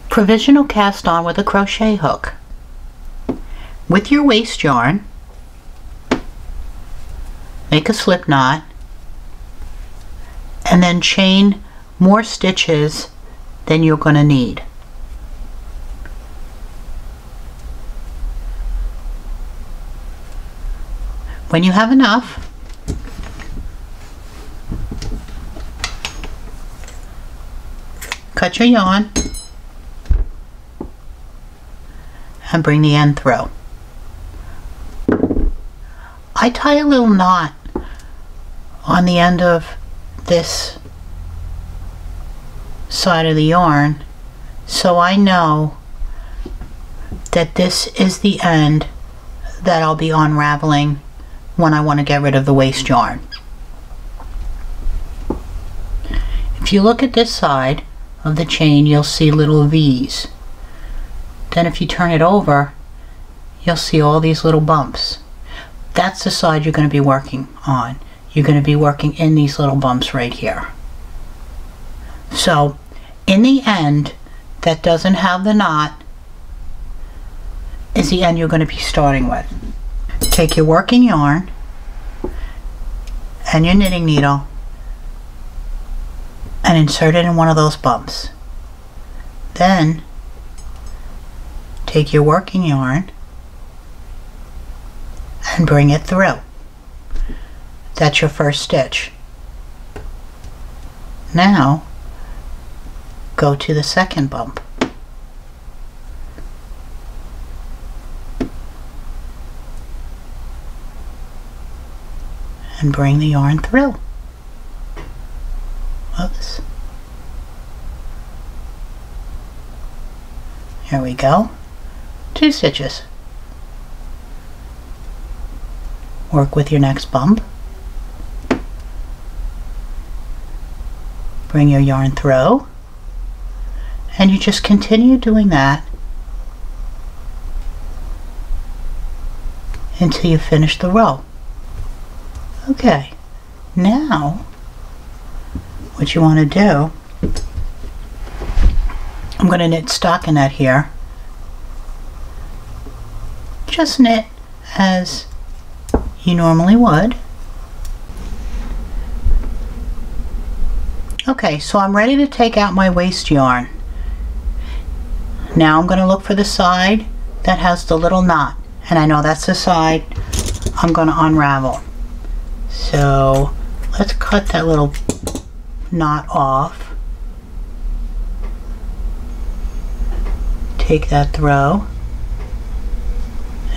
Provisional cast on with a crochet hook. With your waste yarn, make a slip knot and then chain more stitches than you're going to need. When you have enough, cut your yarn and bring the end through. I tie a little knot on the end of this side of the yarn so I know that this is the end that I'll be unraveling when I want to get rid of the waste yarn. If you look at this side of the chain, you'll see little V's. Then if you turn it over, you'll see all these little bumps. That's the side you're going to be working on. You're going to be working in these little bumps right here. So in the end that doesn't have the knot is the end you're going to be starting with. Take your working yarn and your knitting needle and insert it in one of those bumps. Then take your working yarn and bring it through. That's your first stitch. Now go to the second bump. And bring the yarn through. Oops. Here we go. 2 stitches. Work with your next bump. Bring your yarn through. And you just continue doing that until you finish the row. Okay, now what you want to do, I'm going to knit stockinette here. Just knit as you normally would. Okay, so I'm ready to take out my waste yarn. Now I'm going to look for the side that has the little knot, and I know that's the side I'm going to unravel. So let's cut that little knot off. Take that through,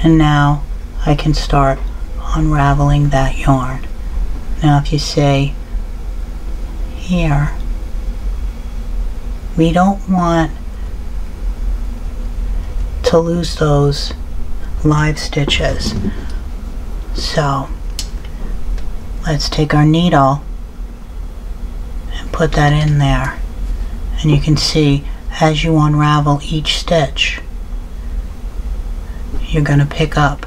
and now I can start unraveling that yarn. Now if you say here, we don't want to lose those live stitches, so let's take our needle and put that in there, and you can see as you unravel each stitch you're going to pick up